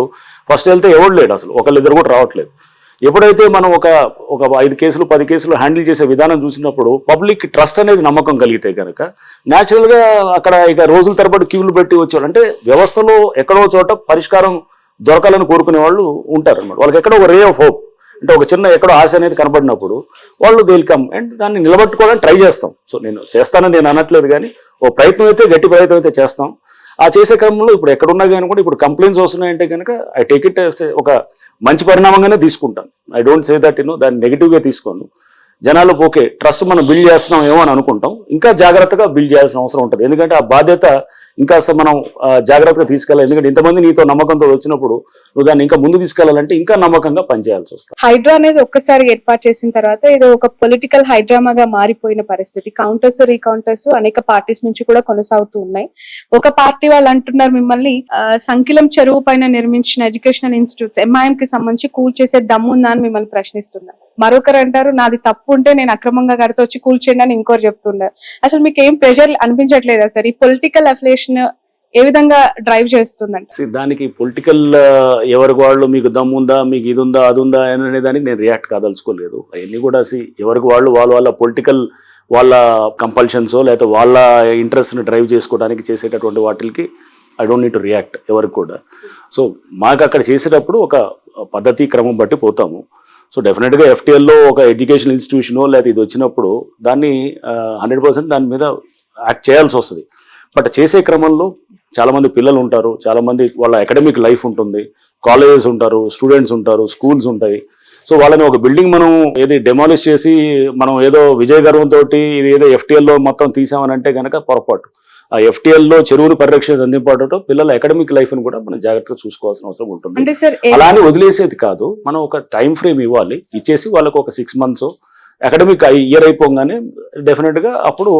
ఫస్ట్ వెళ్తే ఎవరు లేడు, అసలు ఒకళ్ళిద్దరు కూడా రావట్లేదు. ఎప్పుడైతే మనం ఒక 5 కేసులు 10 కేసులు హ్యాండిల్ చేసే విధానం చూసినప్పుడు పబ్లిక్ ట్రస్ట్ అనేది నమ్మకం కలిగితే కనుక న్యాచురల్ గా అక్కడ ఇక రోజుల తరబడి క్యూలు పెట్టి వచ్చేవాళ్ళు, అంటే వ్యవస్థలో ఎక్కడో చోట పరిష్కారం దొరకాలని కోరుకునే వాళ్ళు ఉంటారు అనమాట. వాళ్ళకి ఎక్కడో ఒక రే ఆఫ్ హోప్, అంటే ఒక చిన్న ఎక్కడో ఆశ అనేది కనబడినప్పుడు వాళ్ళు వెల్కమ్ అండ్ దాన్ని నిలబెట్టుకోవడానికి ట్రై చేస్తాం. సో నేను చేస్తానని నేను అనట్లేదు, కానీ ఓ ప్రయత్నం అయితే గట్టి ప్రయత్నం అయితే చేస్తాం. ఆ చేసే క్రమంలో ఇప్పుడు ఎక్కడున్నా కానీ కూడా ఇప్పుడు కంప్లైంట్స్ వస్తున్నాయంటే కనుక ఐ టేక్ ఇట్ ఒక మంచి పరిణామంగానే తీసుకుంటాను. ఐ డోంట్ సే దట్ దాన్ని నెగిటివ్గా తీసుకోను. జనాలు ఓకే ట్రస్ట్ మనం బిల్డ్ చేస్తున్నాం ఏమో అని అనుకుంటాం, ఇంకా జాగ్రత్తగా బిల్డ్ చేయాల్సిన అవసరం ఉంటుంది. ఎందుకంటే ఆ బాధ్యత ఇంకా మనం జాగ్రత్తగా తీసుకెళ్ళాలి. ఎందుకంటే ఇంతమంది నీతో నమ్మకంతో వచ్చినప్పుడు నువ్వు దాన్ని ఇంకా ముందు తీసుకెళ్లాలంటే ఇంకా నమ్మకంగా పనిచేయాల్సి వస్తుంది. హైడ్రా అనేది ఒక్కసారి ఏర్పాటు చేసిన తర్వాత ఇది ఒక పొలిటికల్ హైడ్రామాగా మారిపోయిన పరిస్థితి. కౌంటర్స్ రీకౌంటర్స్ అనేక పార్టీస్ నుంచి కూడా కొనసాగుతూ ఉన్నాయి. ఒక పార్టీ వాళ్ళు అంటున్నారు మిమ్మల్ని సంకిలం చెరువు పైన నిర్మించిన ఎడ్యుకేషనల్ ఇన్స్టిట్యూట్స్ MIM కి సంబంధించి కూల్ చేసే దమ్ముందా అని మిమ్మల్ని ప్రశ్నిస్తున్నారు. మరొకరు అంటారు నాది తప్పు ఉంటే నేను అక్రమంగా కడితే వచ్చి కూల్ చేయండి అని ఇంకోరు చెప్తున్నారు. అసలు మీకు ఏం ప్రెషర్ అనిపించట్లేదా సార్? ఈ పొలిటికల్ అఫిలియేషన్ ఏ విధంగా డ్రైవ్ చేస్తుందండి? దానికి పొలిటికల్ ఎవరికి వాళ్ళు మీకు దమ్ముందా, మీకు ఇది ఉందా అది ఉందా అనే దానికి నేను రియాక్ట్ కాదలుచుకోలేదు. అవన్నీ కూడా ఎవరికి వాళ్ళు వాళ్ళ పొలిటికల్ వాళ్ళ కంపల్షన్స్ లేకపోతే వాళ్ళ ఇంట్రెస్ట్ని డ్రైవ్ చేసుకోవడానికి చేసేటటువంటి వాటికి I don't need to react ఎవరికి కూడా. సో మాకు అక్కడ చేసేటప్పుడు ఒక పద్ధతి క్రమం బట్టి పోతాము. సో డెఫినెట్గా FTLలో ఒక ఎడ్యుకేషన్ ఇన్స్టిట్యూషనో లేకపోతే ఇది వచ్చినప్పుడు దాన్ని 100% దాని మీద యాక్ట్ చేయాల్సి వస్తుంది. బట్ చేసే క్రమంలో చాలామంది పిల్లలు ఉంటారు, చాలామంది వాళ్ళ అకాడమిక్ లైఫ్ ఉంటుంది, కాలేజెస్ ఉంటారు, స్టూడెంట్స్ ఉంటారు, స్కూల్స్ ఉంటాయి. సో వాళ్ళని ఒక బిల్డింగ్ మనం ఏది డెమాలిష్ చేసి మనం ఏదో విజయ గర్వంతో ఇది ఏదో FTLలో మొత్తం తీసామని అంటే కనుక పొరపాటు. ఆ FTLలో చెరువును పరిరక్షణ అందింపడటం పిల్లల అకాడమిక్ లైఫ్ ని కూడా మనం జాగ్రత్తగా చూసుకోవాల్సిన అవసరం ఉంటుంది. అలానే వదిలేసేది కాదు, మనం ఒక టైం ఫ్రేమ్ ఇవ్వాలి, ఇచ్చేసి వాళ్ళకు ఒక 6 months అకాడమిక్ ఇయర్ అయిపోగానే డెఫినెట్ గా అప్పుడు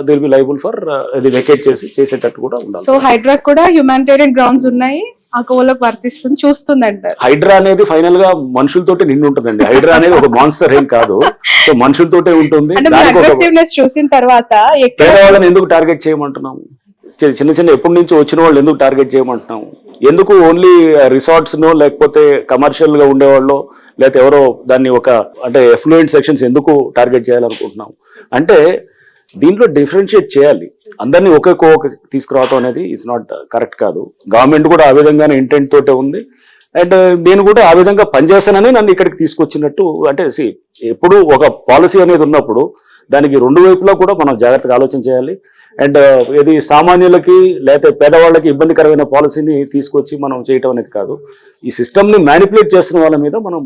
దిల్ బి లైబుల్ ఫర్ ఇది వెకేట్ చేసేటట్టు కూడా ఉండాలి. సో హైడ్రా కూడా హ్యూమానిటేరియన్ గ్రౌండ్స్ ఉన్నాయి, ఆ కోవలోకి వర్తిస్తుంది చూస్తుందంట. హైడ్రా అనేది ఫైనల్ గా మనుషులతోటి నిండి ఉంటుందండి. హైడ్రా అనేది ఒక మాన్స్టర్ ఏం కాదు, సో మనుషులతోటే ఉంటుంది. చూసిన తర్వాత పేదవాళ్ళని ఎందుకు టార్గెట్ చేయమంటున్నాము? చిన్న చిన్న ఎప్పటి నుంచి వచ్చిన వాళ్ళు ఎందుకు టార్గెట్ చేయమంటున్నాము? ఎందుకు ఓన్లీ రిసార్ట్స్ నో లేకపోతే కమర్షియల్ గా ఉండేవాళ్ళు లేకపోతే ఎవరో దాన్ని ఒక అంటే ఎఫ్లూయెంట్ సెక్షన్స్ ఎందుకు టార్గెట్ చేయాలనుకుంటున్నాం అంటే దీంట్లో డిఫరెన్షియేట్ చేయాలి. అందరినీ ఒకే తీసుకురావడం అనేది ఇట్స్ నాట్ కరెక్ట్ కాదు. గవర్నమెంట్ కూడా ఆ విధంగానే ఇంటెంట్ తోటే ఉంది. అండ్ నేను కూడా ఆ విధంగా పనిచేస్తానని నన్ను ఇక్కడికి తీసుకొచ్చినట్టు. అంటే ఎప్పుడు ఒక పాలసీ అనేది ఉన్నప్పుడు దానికి 2 వైపులా కూడా మనం జాగ్రత్తగా ఆలోచన చేయాలి. అండ్ ఇది సామాన్యులకి లేకపోతే పేదవాళ్ళకి ఇబ్బందికరమైన పాలసీని తీసుకొచ్చి మనం చేయటం అనేది కాదు. ఈ సిస్టమ్ని మ్యానిపులేట్ చేస్తున్న వాళ్ళ మీద మనం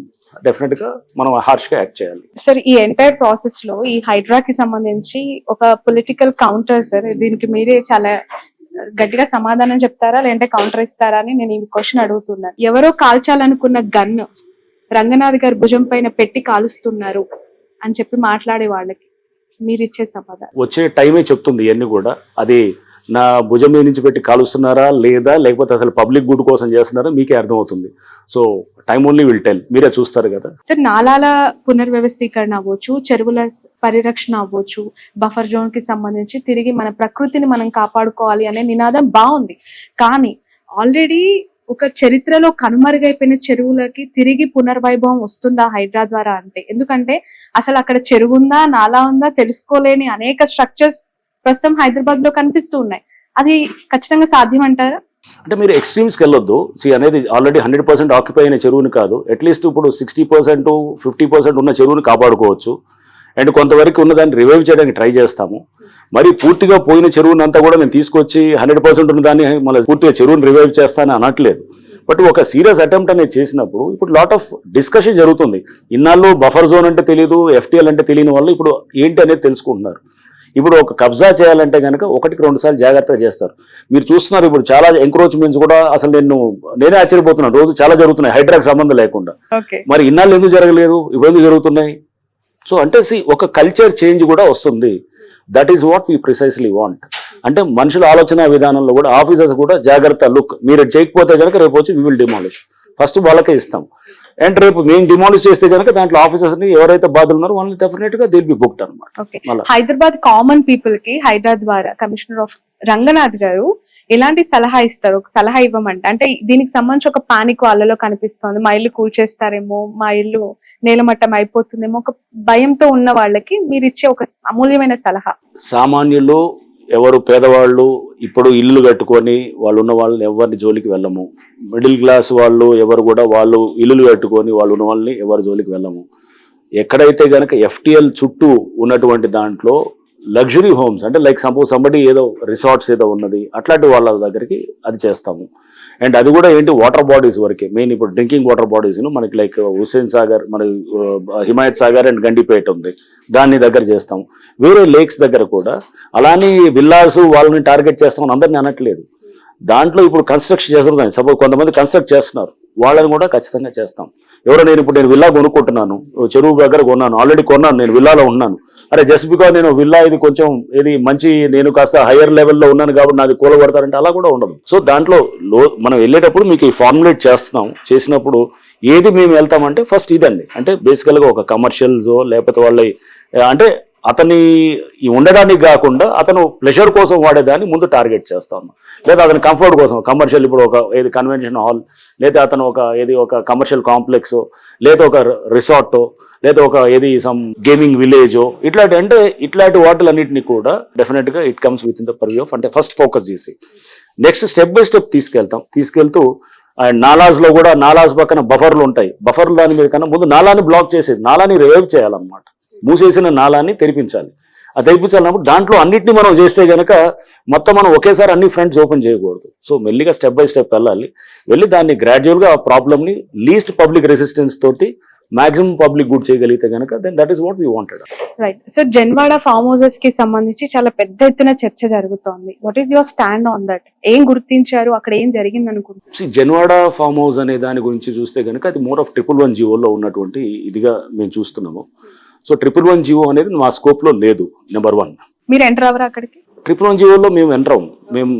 డెఫినెట్ గా మనం హార్ష్ గా యాక్ట్ చేయాలి. సార్ ఈ ఎంటైర్ ప్రాసెస్ లో ఈ హైడ్రాకి సంబంధించి ఒక పొలిటికల్ కౌంటర్ సార్, దీనికి మీరే చాలా గట్టిగా సమాధానం చెప్తారా లేదంటే కౌంటర్ ఇస్తారా అని నేను ఈ క్వశ్చన్ అడుగుతున్నాను. ఎవరో కాల్చాలనుకున్న గన్ను రంగనాథ్ గారి భుజం పైన పెట్టి కాలుస్తున్నారు అని చెప్పి మాట్లాడే వాళ్ళకి మీరు ఇచ్చే సమాధానం? వచ్చే టైమే చెప్తుంది ఇవన్నీ కూడా. అది నా భుజం మీద నుంచి పెట్టి కాలుస్తున్నారా లేదా లేకపోతే అసలు పబ్లిక్ గుడ్ కోసం చేస్తున్నారా మీకే అర్థమవుతుంది. So time only will tell, మీరే చూస్తారు కదా. సార్ నాలాల పునర్వ్యవస్థీకరణ అవ్వచ్చు, చెరువుల పరిరక్షణ అవ్వచ్చు, బఫర్ జోన్ కి సంబంధించి తిరిగి మన ప్రకృతిని మనం కాపాడుకోవాలి అనే నినాదం బాగుంది. కానీ ఆల్రెడీ ఒక చరిత్రలో కనుమరుగైపోయిన చెరువులకి తిరిగి పునర్వైభవం వస్తుందా హైడ్రా ద్వారా అంటే? ఎందుకంటే అసలు అక్కడ చెరువు ఉందా నాలా ఉందా తెలుసుకోలేని అనేక స్ట్రక్చర్స్ ప్రస్తుతం హైదరాబాద్ లో కనిపిస్తూ ఉన్నాయి. అది ఖచ్చితంగా సాధ్యం అంటారా? అంటే మీరు ఎక్స్ట్రీమ్స్కి వెళ్ళొద్దు. అనేది ఆల్రెడీ 100% ఆక్యుపై అయిన చెరువుని కాదు, అట్లీస్ట్ ఇప్పుడు 60% 50% ఉన్న చెరువుని కాపాడుకోవచ్చు. అండ్ కొంతవరకు ఉన్నదాన్ని రివైవ్ చేయడానికి ట్రై చేస్తాము. మరి పూర్తిగా పోయిన చెరువుని అంతా కూడా నేను తీసుకొచ్చి 100% ఉన్నదాన్ని మళ్ళీ పూర్తిగా చెరువుని రివైవ్ చేస్తానని అనట్లేదు. బట్ ఒక సీరియస్ అటెంప్ట్ అనేది చేసినప్పుడు ఇప్పుడు లాట్ ఆఫ్ డిస్కషన్ జరుగుతుంది. ఇన్నాళ్ళు బఫర్ జోన్ అంటే తెలియదు, FTL అంటే తెలియని వాళ్ళు ఇప్పుడు ఏంటి అనేది తెలుసుకుంటున్నారు. ఇప్పుడు ఒక కబ్జా చేయాలంటే కనుక 1-2 సార్లు జాగ్రత్తగా చేస్తారు. మీరు చూస్తున్నారు ఇప్పుడు చాలా ఎంక్రోచ్మెంట్స్ కూడా అసలు నేనే ఆశ్చర్యపోతున్నాను. రోజు చాలా జరుగుతున్నాయి హైడ్రాకి సంబంధం లేకుండా. మరి ఇన్నాళ్ళు ఎందుకు జరగలేదు, ఇప్పుడు ఎందుకు జరుగుతున్నాయి? సో అంటే ఒక కల్చర్ చేంజ్ కూడా వస్తుంది. That is what we precisely want. అంటే మనుషుల ఆలోచన విధానంలో కూడా ఆఫీసర్స్ కూడా జాగ్రత్త, లుక్ మీరు చేయకపోతే కనుక రేపు వచ్చి వీ విల్ డిమాలిష్, ఫస్ట్ వాళ్ళకే ఇస్తాం. అండ్ రేపు మేము డిమాలిష్ చేస్తే కనుక దాంట్లో ఆఫీసర్స్ ని ఎవరైతే బాధలు ఉన్నారో వాళ్ళని డెఫినెట్ గా దిల్ బి బుక్డ్ అనమాట. హైదరాబాద్ కామన్ పీపుల్ కి హైదరాబాద్ ద్వారా కమిషనర్ ఆఫ్ రంగనాథ్ గారు ఎలాంటి సలహా ఇస్తారు? ఒక సలహా ఇవ్వమంటే, అంటే దీనికి సంబంధించి ఒక పానిక్ వాళ్ళలో కనిపిస్తోంది, మా ఇల్లు కూల్చేస్తారేమో, మా ఇల్లు నేలమట్టం అయిపోతుందేమో, ఒక భయంతో ఉన్న వాళ్ళకి మీరు ఇచ్చే ఒక అమూల్యమైన సలహా. సామాన్యులు ఎవరు పేదవాళ్ళు ఇప్పుడు ఇల్లు కట్టుకొని వాళ్ళు ఉన్న వాళ్ళని ఎవరిని జోలికి వెళ్ళము. మిడిల్ క్లాస్ వాళ్ళు ఎవరు కూడా వాళ్ళు ఇల్లులు కట్టుకొని వాళ్ళు ఉన్న వాళ్ళని ఎవరి జోలికి వెళ్ళము. ఎక్కడైతే కనుక ఎఫ్టిఎల్ చుట్టూ ఉన్నటువంటి దాంట్లో లగ్జరీ హోమ్స్ అంటే లైక్ సపోజ్ సంబడి ఏదో రిసార్ట్స్ ఏదో ఉన్నది అట్లాంటి వాళ్ళ దగ్గరికి అది చేస్తాము. అండ్ అది కూడా ఏంటి వాటర్ బాడీస్ వరకే మెయిన్. ఇప్పుడు డ్రింకింగ్ వాటర్ బాడీస్ మనకి లైక్ హుస్సేన్ సాగర్, మన హిమాయత్ సాగర్ అండ్ గండిపేట ఉంది, దాన్ని దగ్గర చేస్తాం. వేరే లేక్స్ దగ్గర కూడా అలానే విల్లాస్ వాళ్ళని టార్గెట్ చేస్తామని అందరినీ అనట్లేదు. దాంట్లో ఇప్పుడు కన్స్ట్రక్షన్ చేస్తున్నాయి, సపోజ్ కొంతమంది కన్స్ట్రక్ట్ చేస్తున్నారు, వాళ్ళని కూడా ఖచ్చితంగా చేస్తాం. ఎవరో నేను విల్లా కొనుక్కుంటున్నాను, చెరువు దగ్గర కొన్నాను, ఆల్రెడీ కొన్నాను, నేను విల్లాలో ఉన్నాను, అరే జస్ట్ బికాజ్ నేను విల్లా ఇది కొంచెం ఇది మంచి నేను కాస్త హైయర్ లెవెల్లో ఉన్నాను కాబట్టి నాది కూలగొడతారంటే అలా కూడా ఉండదు. సో దాంట్లో మనం వెళ్ళేటప్పుడు మీకు ఈ ఫార్ములేట్ చేసినప్పుడు ఏది మేము వెళ్తామంటే ఫస్ట్ ఇదండి. అంటే బేసికల్గా ఒక కమర్షియల్స్ లేకపోతే వాళ్ళ అంటే అతని ఉండడానికి కాకుండా అతను ప్లెజర్ కోసం వాడేదాన్ని ముందు టార్గెట్ చేస్తాను, లేదా అతని కంఫర్ట్ కోసం కమర్షియల్ ఇప్పుడు ఒక ఏది కన్వెన్షన్ హాల్, లేదా అతను ఒక కమర్షియల్ కాంప్లెక్స్, లేదా ఒక రిసార్టో, లేదా ఒక సమ్ గేమింగ్ విలేజో, ఇట్లాంటి వాటిలన్నింటినీ కూడా డెఫినెట్ గా it comes with in the purview of, అంటే ఫస్ట్ ఫోకస్ చేసి నెక్స్ట్ స్టెప్ బై స్టెప్ తీసుకెళ్తూ అండ్ నాలాస్ లో కూడా నాలాస్ పక్కన బఫర్లు ఉంటాయి, బఫర్లు దాని మీద కన్నా ముందు నాలాని బ్లాక్ చేసేది, నాలాని రివైవ్ చేయాలన్నమాట, మూసేసిన నాలాన్ని తెరిపించాలి. అది తెరిపించాలన్నప్పుడు దాంట్లో అన్నింటినీ మనం చేస్తే కనుక మొత్తం మనం ఒకేసారి అన్ని ఫ్రంట్స్ ఓపెన్ చేయకూడదు. సో మెల్లిగా స్టెప్ బై స్టెప్ వెళ్ళి దాన్ని గ్రాడ్యువల్గా ఆ ప్రాబ్లమ్ని లీస్ట్ పబ్లిక్ రెసిస్టెన్స్ తోటి మాక్సిమం పబ్లిక్ గుడ్ చేయగలిగితే కనుక then that is what we wanted. Right. So Janwada farm houses కి సంబంధించి చాలా పెద్ద ఎత్తున చర్చ జరుగుతోంది. What is your stand on that? ఏం గుర్తించారు, అక్కడ ఏం జరిగింది అనుకుంటున్నారు? జన్వాడ ఫార్మ్ హౌస్ అనే దాని గురించి చూస్తే కనుక అది మోర్ ఆఫ్ 111 జీవోలో ఉన్నటువంటి ఇదిగా మేము చూస్తున్నాము. సో 111 జీవో అనేది మా స్కోప్ లో లేదు. నెంబర్ 1, మీరు ఎంటర్ అవ్వరా అక్కడికి? 111 జీవోలో మేము ఎంటర్ అవ్వము,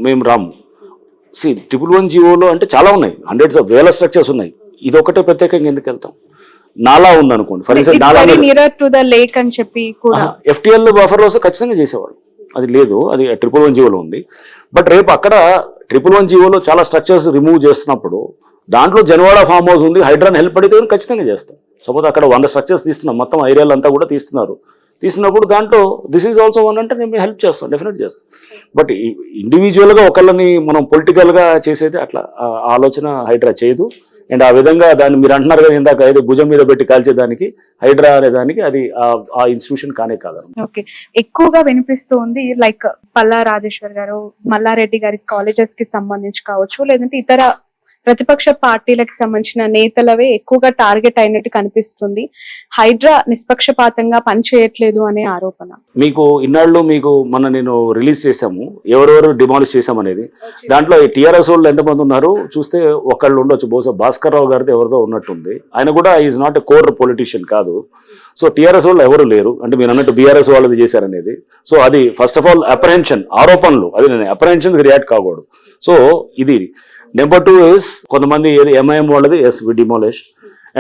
మేము రాము. 111 జీవోలో అంటే చాలా ఉన్నాయి, హండ్రెడ్స్ ఆఫ్ వేల స్ట్రక్చర్స్ ఉన్నాయి. ఇది ఒకటే ప్రత్యేకంగా ఎందుకు వెళ్తాం? నాలా ఉంది అనుకోండి, ఫర్ ఎగ్జాంపుల్ నాలా నియర్ టు ద లేక్ అని చెప్పి కూడా ఎఫ్టిఎల్ బఫర్ లో ఖచ్చితంగా చేసేవాళ్ళు, అది లేదు, అది 111 జీవోలో ఉంది. బట్ రేపు అక్కడ 111 జీవోలో చాలా స్ట్రక్చర్స్ రిమూవ్ చేస్తున్నప్పుడు దాంట్లో జన్వాడ ఫార్మ్ హౌస్ ఉంది, హైడ్రాన్ హెల్ప్ అడిగితే ఖచ్చితంగా చేస్తాం. సపోజ్ అక్కడ 100 స్ట్రక్చర్స్ తీస్తున్నాం, మొత్తం ఏరియాలు అంతా కూడా తీస్తున్నప్పుడు దాంట్లో దిస్ ఈజ్ ఆల్సో వన్ అంటే నేను హెల్ప్ చేస్తాం, డెఫినెట్ చేస్తాం. బట్ ఇండివిజువల్గా ఒకళ్ళని మనం పొలిటికల్గా చేసేది అట్లా ఆలోచన హైడ్రా చేయదు. అండ్ ఆ విధంగా దాన్ని మీరు అంటున్నారు కదా ఇందాక ఏదో భుజం మీద పెట్టి కాల్చేదానికి హైడ్రా అనే దానికి అది ఆ ఇన్స్టిట్యూషన్ కానే కాదు. ఓకే, ఎక్కువగా వినిపిస్తుంది లైక్ పల్లా రాజేశ్వర్ గారు, మల్లారెడ్డి గారి కాలేజెస్ కి సంబంధించి కావచ్చు, లేదంటే ఇతర ప్రతిపక్ష పార్టీలకు సంబంధించిన నేతలవే ఎక్కువగా టార్గెట్ అయినట్టు కనిపిస్తుంది. హైడ్రా నిష్పక్షపాతంగా పనిచేయట్లేదు అనే ఆరోపణ. మీకు ఇన్నాళ్ళు నేను రిలీజ్ చేశాము ఎవరెవరు డిమాలిష్ చేశాం అనేది. దాంట్లో టీఆర్ఎస్ వాళ్ళు ఎంతమంది ఉన్నారు చూస్తే ఒకళ్ళు ఉండొచ్చు, బహుశా భాస్కర్ రావు గారితో ఎవరిదో ఉన్నట్టుంది. ఆయన కూడా is not a core politician కాదు. సో టీఆర్ఎస్ వాళ్ళు ఎవరు లేరు, అంటే మీరు అన్నట్టు బీఆర్ఎస్ వాళ్ళది చేశారనేది. సో అది ఫస్ట్ ఆఫ్ ఆల్ అప్రహెన్షన్, ఆరోపణలు, అది నేను అప్రహెన్షన్ రియాక్ట్ కాకూడదు. సో ఇది నెంబర్ 2 ఇస్ కొంతమంది ఎంఐఎం వాళ్ళది ఎస్ వి డిమాలిష్.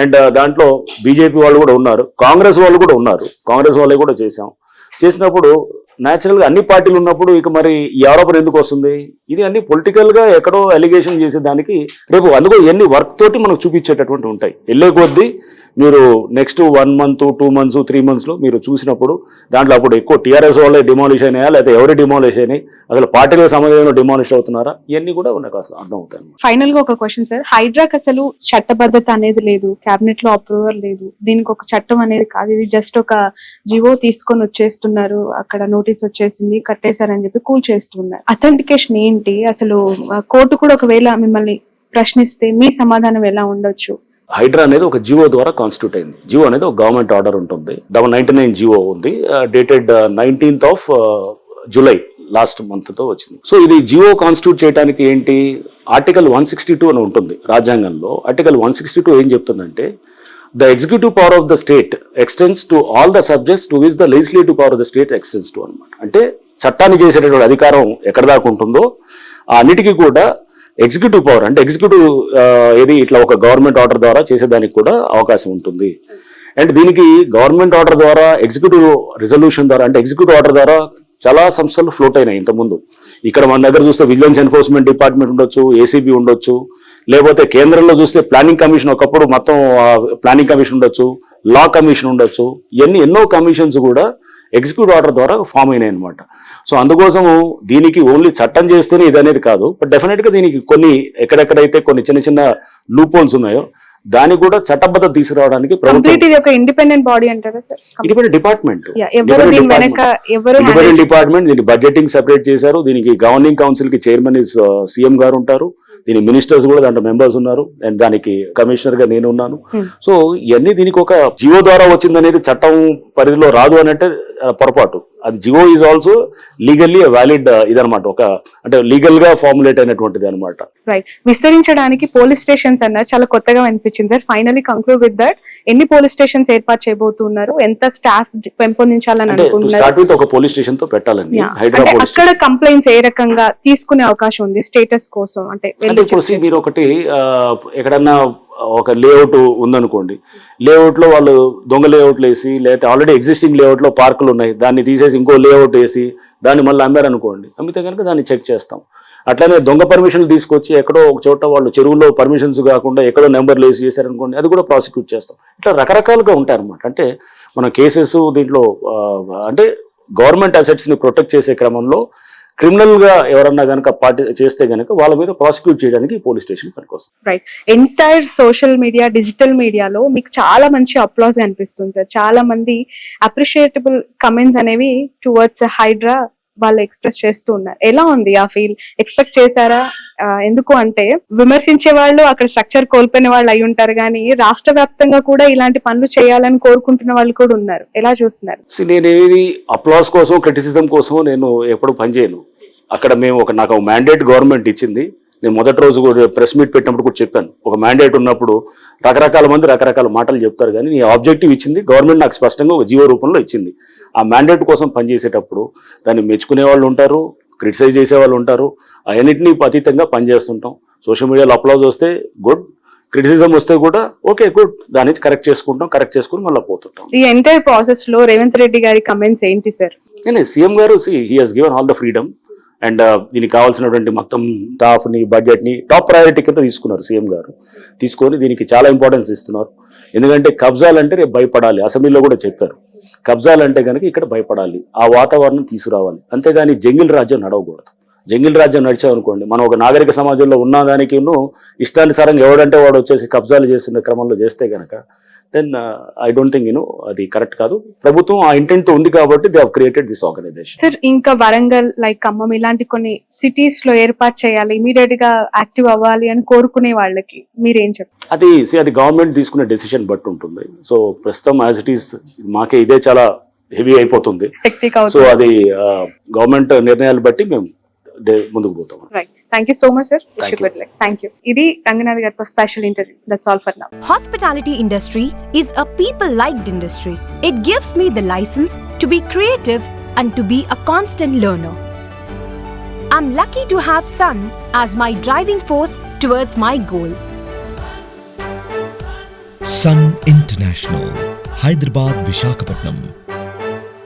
అండ్ దాంట్లో బీజేపీ వాళ్ళు కూడా ఉన్నారు, కాంగ్రెస్ వాళ్ళు కూడా ఉన్నారు, కాంగ్రెస్ వాళ్ళే కూడా చేసినప్పుడు న్యాచురల్గా అన్ని పార్టీలు ఉన్నప్పుడు ఇక మరి ఈ ఆరోపణ ఎందుకు వస్తుంది? ఇది అన్ని పొలిటికల్గా ఎక్కడో అలిగేషన్ చేసేదానికి రేపు అందుకో ఎన్ని వర్క్ తోటి మనకు చూపించేటటువంటి ఉంటాయి. వెళ్ళే కొద్దీ మీరు నెక్స్ట్ 1 month 2 months 3 months మీరు చూసినప్పుడు దాంట్లో అప్పుడు ఎక్కువ టీఆర్ఎస్ వాళ్ళే డిమాలిష్ అయినాయా లేకపోతే ఎవరు డిమాలిష్ అయినాయి, అసలు పార్టీలకు సంబంధించిన డిమాలిష్ అవుతున్నారా, ఇవన్నీ కూడా నాకు అర్థం అవుతాయి. ఫైనల్ గా ఒక క్వశ్చన్ సార్, హైడ్రాక్ అసలు చట్టబద్ధత అనేది లేదు, కేబినెట్ లో అప్రూవల్ లేదు, దీనికి ఒక చట్టం అనేది కాదు, ఇది జస్ట్ ఒక జివో తీసుకొని వచ్చేస్తున్నారు, అక్కడ నోటీస్ వచ్చేసింది కట్టేశారని చెప్పి కూల్ చేస్తున్నారు. అథెంటికేషన్ ఏంటి అసలు? కోర్టు కూడా ఒకవేళ మిమ్మల్ని ప్రశ్నిస్తే మీ సమాధానం ఎలా ఉండొచ్చు? హైడ్రా అనేది ఒక జియో ద్వారా కాన్స్టిట్యూట్ అయింది. జియో అనేది ఒక గవర్నమెంట్ ఆర్డర్ ఉంటుంది. 99 జియో ఉంది, dated 19th of July last month తో వచ్చింది. సో ఇది జియో కాన్స్టిట్యూట్ చేయడానికి ఏంటి, ఆర్టికల్ 162 అని ఉంటుంది రాజ్యాంగంలో. ఆర్టికల్ 162 ఏం చెప్తుందంటే, the executive power of the state extends to all the subjects to which the legislative power of the state extends to అనమాట. అంటే చట్టాన్ని చేసేటటువంటి అధికారం ఎక్కడ దాకా ఉంటుందో ఆ అన్నిటికీ కూడా ఎగ్జిక్యూటివ్ పవర్, అంటే ఎగ్జిక్యూటివ్ ఏది ఇట్లా ఒక గవర్నమెంట్ ఆర్డర్ ద్వారా చేసేదానికి కూడా అవకాశం ఉంటుంది. అండ్ దీనికి గవర్నమెంట్ ఆర్డర్ ద్వారా, ఎగ్జిక్యూటివ్ రిజల్యూషన్ ద్వారా, అంటే ఎగ్జిక్యూటివ్ ఆర్డర్ ద్వారా చాలా సంస్థలు ఫ్లోట్ అయినాయి ఇంతకుముందు. ఇక్కడ మన దగ్గర చూస్తే విజిలెన్స్ ఎన్ఫోర్స్మెంట్ డిపార్ట్మెంట్ ఉండొచ్చు, ఏసీబీ ఉండొచ్చు, లేకపోతే కేంద్రంలో చూస్తే ప్లానింగ్ కమిషన్, ఒకప్పుడు మొత్తం ప్లానింగ్ కమిషన్ ఉండొచ్చు, లా కమిషన్ ఉండొచ్చు. ఇవన్నీ ఎన్నో కమిషన్స్ కూడా ఎగ్జిక్యూటివ్ ఆర్డర్ ద్వారా ఫామ్ అయినాయి అనమాట. సో అందుకోసము దీనికి ఓన్లీ చట్టం చేస్తేనే ఇది అనేది కాదు, బట్ డెఫినెట్ గా దీనికి కొన్ని ఎక్కడెక్కడైతే కొన్ని చిన్న చిన్న లూప్ హోల్స్ ఉన్నాయో దాన్ని కూడా చట్టబద్ధత తీసుకురావడానికి ఇండిపెండెంట్ బాడీ అంటారా సార్? ఇండిపెండెంట్ డిపార్ట్మెంట్, ఎవరు ఇండిపెండెంట్ డిపార్ట్మెంట్. దీని బడ్జెటింగ్ సెపరేట్ చేశారు. దీనికి గవర్నింగ్ కౌన్సిల్ కి చైర్మన్ ఇస్ సీఎం గారు ఉంటారు. దీని మినిస్టర్స్ కూడా దాంట్లో మెంబర్స్ ఉన్నారు. అండ్ దానికి కమిషనర్ గా నేను ఉన్నాను. సో ఇవన్నీ దీనికి ఒక జియో ద్వారా వచ్చింది అనేది చట్టం పరిధిలో రాదు అని అంటే పొరపాటు. అది GO is also legally valid ఇదనమాట, ఒక అంటే లీగల్ గా ఫార్ములేట్ అయినటువంటిది అనమాట. రైట్. విస్తరించడానికి పోలీస్ స్టేషన్స్ అన్నారు, చాలా కొత్తగా అనిపించింది sir. Finally conclude with that, ఎన్ని పోలీస్ స్టేషన్స్ ఏర్పాటు చేయబోతున్నారు, ఎంత స్టాఫ్ పెంపొందించాలని అనుకుంటున్నారు? ఒక పోలీస్ స్టేషన్ తో పెట్టాలండి హైదరాబాద్. అక్కడ కంప్లైంట్స్ ఏ రకంగా తీసుకునే అవకాశం ఉంది స్టేటస్ కోసం? అంటే ఇప్పుడు మీరు ఒకటి ఎక్కడన్నా ఒక లేఅవుట్ ఉందనుకోండి, లేఅవుట్ లో వాళ్ళు దొంగ లేఅవుట్లు వేసి, లేకపోతే ఆల్రెడీ ఎగ్జిస్టింగ్ లేఅవుట్ లో పార్కులు ఉన్నాయి, దాన్ని తీసేసి ఇంకో లేఅవుట్ వేసి దాన్ని మళ్ళీ అమ్మారనుకోండి, అమ్మితే కనుక దాన్ని చెక్ చేస్తాం. అట్లానే దొంగ పర్మిషన్లు తీసుకొచ్చి ఎక్కడో ఒక చోట వాళ్ళు చెరువుల్లో పర్మిషన్స్ కాకుండా ఎక్కడో నెంబర్లు వేసి చేశారనుకోండి, అది కూడా ప్రాసిక్యూట్ చేస్తాం. ఇట్లా రకరకాలుగా ఉంటాయి అనమాట. అంటే మన కేసెస్ దీంట్లో అంటే గవర్నమెంట్ అసెట్స్ ని ప్రొటెక్ట్ చేసే క్రమంలో క్రిమినల్ గా ఎవరన్నా గనక చేస్తే గనక వాళ్ళ మీద ప్రాసిక్యూట్ చేయడానికి పోలీస్ స్టేషన్ పనికొస్తుంది. Right. Entire social media, digital మీడియాలో మీకు చాలా మంచి అప్లాజ్ అనిపిస్తుంది సార్. చాలా మంది అప్రిషియేటబుల్ కమెంట్స్ అనేవి టువర్డ్స్ హైడ్రా వాళ్ళు ఎక్స్ప్రెస్ చేస్తూ ఉన్నారు. ఎలా ఉంది ఆ ఫీల్? ఎక్స్పెక్ట్ చేశారా? ఎందుకు అంటే విమర్శించే వాళ్ళు అక్కడ స్ట్రక్చర్ కోల్పోయిన వాళ్ళు అయి ఉంటారు, కానీ రాష్ట్ర వ్యాప్తంగా కూడా ఇలాంటి పనులు చేయాలని కోరుకుంటున్న వాళ్ళు కూడా ఉన్నారు. ఎలా చూస్తున్నారు? నేనేది అప్లాస్ కోసం, క్రిటిసిజం కోసం నేను ఎప్పుడు పనిచేయను. అక్కడ మేము నాకు మ్యాండేట్ గవర్నమెంట్ ఇచ్చింది. నేను మొదటి రోజు ప్రెస్ మీట్ పెట్టినప్పుడు కూడా చెప్పాను, ఒక మ్యాండేట్ ఉన్నప్పుడు రకరకాల మంది రకరకాల మాటలు చెప్తారు, కానీ నీ ఆబ్జెక్టివ్ ఇచ్చింది గవర్నమెంట్, నాకు స్పష్టంగా ఒక జీవో రూపంలో ఇచ్చింది. ఆ మ్యాండేట్ కోసం పనిచేసేటప్పుడు దాన్ని మెచ్చుకునే వాళ్ళు ఉంటారు, క్రిటిసైజ్ చేసే వాళ్ళు ఉంటారు. అవన్నింటినీ అతీతంగా పనిచేస్తుంటాం. సోషల్ మీడియాలో అప్లాజ్ వస్తే గుడ్, క్రిటిసిజం వస్తే కూడా ఓకే గుడ్, దాని నుంచి కరెక్ట్ చేసుకుని మళ్ళీ పోతుంటాం. ఈ ఎంటైర్ ప్రాసెస్ లో రేవంత్ రెడ్డి గారి కమెంట్స్ ఏంటి సార్? సీఎం గారు he has given all the freedom and దీనికి కావాల్సినటువంటి మొత్తం స్టాఫ్ ని, బడ్జెట్ ని టాప్ ప్రయారిటీ కింద తీసుకున్నారు సీఎం గారు. తీసుకొని దీనికి చాలా ఇంపార్టెన్స్ ఇస్తున్నారు. ఎందుకంటే కబ్జాలంటే రేపు భయపడాలి. అసెంబ్లీలో కూడా చెప్పారు, కబ్జాలంటే కనుక ఇక్కడ భయపడాలి, ఆ వాతావరణం తీసుకురావాలి. అంతేగాని జంగిల్ రాజ్యం నడవకూడదు. జంగిల్ రాజ్యం నడిచామనుకోండి, మనం ఒక నాగరిక సమాజంలో ఉన్నదానికి ఇష్టానుసారంగా ఎవడంటే వాడు వచ్చేసి కబ్జాలు చేస్తున్న క్రమంలో చేస్తే కనుక దెన్ ఐ డోంట్ థింక్ అది కరెక్ట్ కాదు. ప్రభుత్వం ఆ ఇంటెంట్ తో ఉంది కాబట్టి they have created this organisation. Sir, ఇంకా వరంగల్, లైక్ ఖమ్మం ఇలాంటి కొన్ని సిటీస్ లో ఏర్పాటు చేయాలి, ఇమీడియట్ గా యాక్టివ్ అవ్వాలి అని కోరుకునే వాళ్ళకి మీరేం చెప్తారు? అది గవర్నమెంట్ తీసుకునే డెసిషన్ బట్టి ఉంటుంది. సో ప్రస్తుతం యాజ్ ఇట్ ఈస్ మాకే ఇదే చాలా హెవీ అయిపోతుంది. సో అది గవర్నమెంట్ నిర్ణయాలు బట్టి మేము ముందుకు పోతాం. Right. Thank you so much sir. Thank you. ఇది రంగనాథ్ గారితో special interview. That's all for now. Hospitality industry is a people-liked industry. It gives me the license to be creative and to be a constant learner. I'm lucky to have Sun as my driving force towards my goal. Sun International, Hyderabad, Visakhapatnam.